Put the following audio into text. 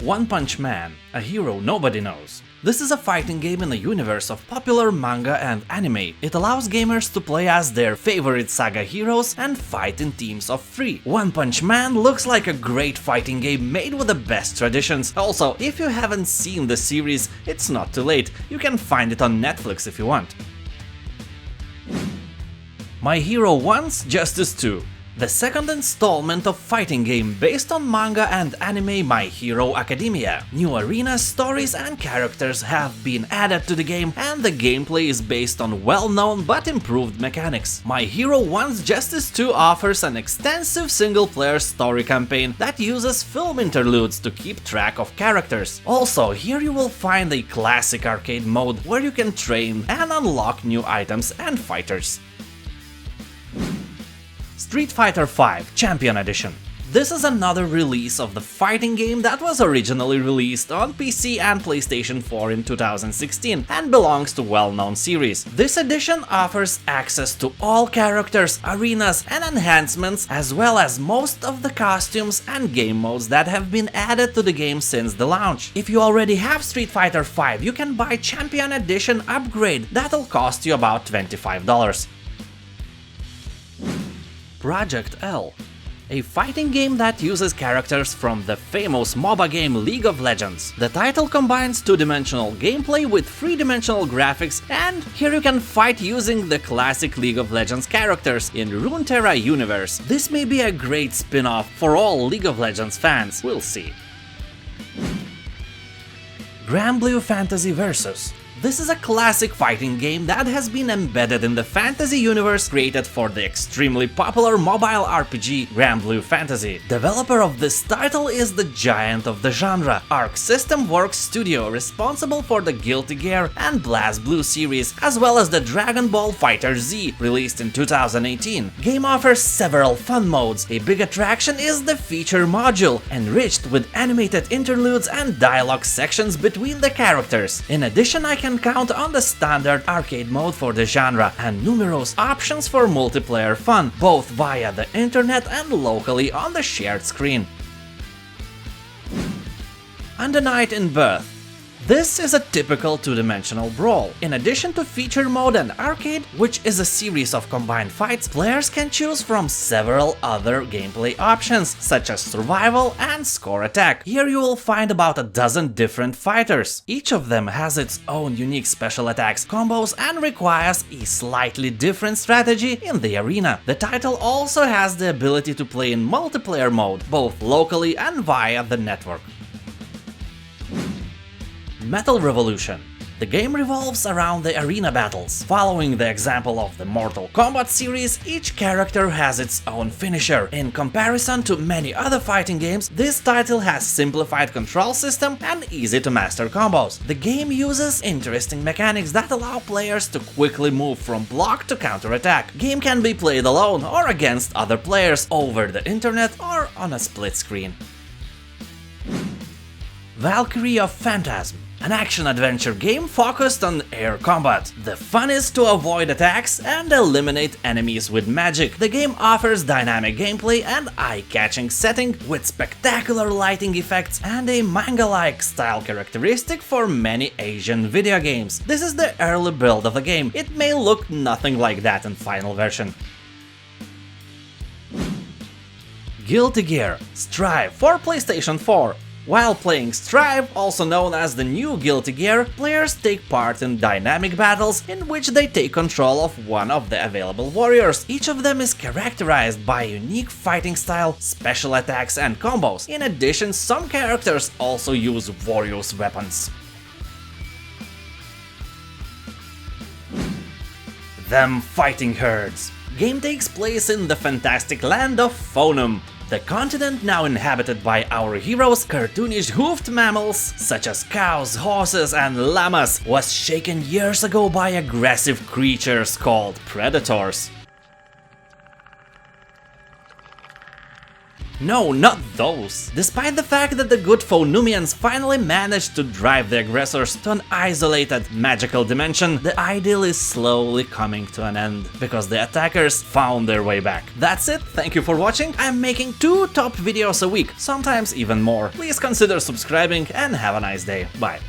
One Punch Man, a hero nobody knows. This is a fighting game in the universe of popular manga and anime. It allows gamers to play as their favorite saga heroes and fight in teams of 3. One Punch Man looks like a great fighting game made with the best traditions. Also, if you haven't seen the series, it's not too late. You can find it on Netflix if you want. My Hero One's Justice 2. The second installment of fighting game based on manga and anime My Hero Academia. New arenas, stories and characters have been added to the game, and the gameplay is based on well-known but improved mechanics. My Hero One's Justice 2 offers an extensive single-player story campaign that uses film interludes to keep track of characters. Also, here you will find a classic arcade mode where you can train and unlock new items and fighters. Street Fighter V Champion Edition. This is another release of the fighting game that was originally released on PC and PlayStation 4 in 2016 and belongs to well-known series. This edition offers access to all characters, arenas and enhancements, as well as most of the costumes and game modes that have been added to the game since the launch. If you already have Street Fighter V, you can buy Champion Edition upgrade that'll cost you about $25. Project L, a fighting game that uses characters from the famous MOBA game League of Legends. The title combines two-dimensional gameplay with three-dimensional graphics, and here you can fight using the classic League of Legends characters in Runeterra universe. This may be a great spin-off for all League of Legends fans, we'll see. GRANBLUE Fantasy Versus. This is a classic fighting game that has been embedded in the fantasy universe created for the extremely popular mobile RPG GRANBLUE Fantasy. Developer of this title is the giant of the genre, Arc System Works Studio, responsible for the Guilty Gear and BlazBlue series, as well as the Dragon Ball FighterZ, released in 2018. Game offers several fun modes. A big attraction is the feature module, enriched with animated interludes and dialogue sections between the characters. In addition, I can count on the standard arcade mode for the genre and numerous options for multiplayer fun, both via the internet and locally on the shared screen. And a Night in Birth. This is a typical two-dimensional brawl. In addition to feature mode and arcade, which is a series of combined fights, players can choose from several other gameplay options, such as survival and score attack. Here you will find about a dozen different fighters. Each of them has its own unique special attacks, combos, and requires a slightly different strategy in the arena. The title also has the ability to play in multiplayer mode, both locally and via the network. Metal Revolution. The game revolves around the arena battles. Following the example of the Mortal Kombat series, each character has its own finisher. In comparison to many other fighting games, this title has simplified control system and easy to master combos. The game uses interesting mechanics that allow players to quickly move from block to counter-attack. Game can be played alone or against other players over the internet or on a split screen. Valkyrie of Phantasm. An action-adventure game focused on air combat. The fun is to avoid attacks and eliminate enemies with magic. The game offers dynamic gameplay and eye-catching setting with spectacular lighting effects and a manga-like style characteristic for many Asian video games. This is the early build of the game. It may look nothing like that in final version. Guilty Gear Strive for PlayStation 4. While playing Strive, also known as the new Guilty Gear, players take part in dynamic battles in which they take control of one of the available warriors. Each of them is characterized by a unique fighting style, special attacks and combos. In addition, some characters also use various weapons. Them Fighting Herds. Game takes place in the fantastic land of Phonum. The continent, now inhabited by our heroes, cartoonish hoofed mammals such as cows, horses and llamas, was shaken years ago by aggressive creatures called predators. No, not those. Despite the fact that the good Phonumians finally managed to drive the aggressors to an isolated magical dimension, the idyll is slowly coming to an end, because the attackers found their way back. That's it, thank you for watching. I'm making 2 top videos a week, sometimes even more. Please consider subscribing and have a nice day. Bye.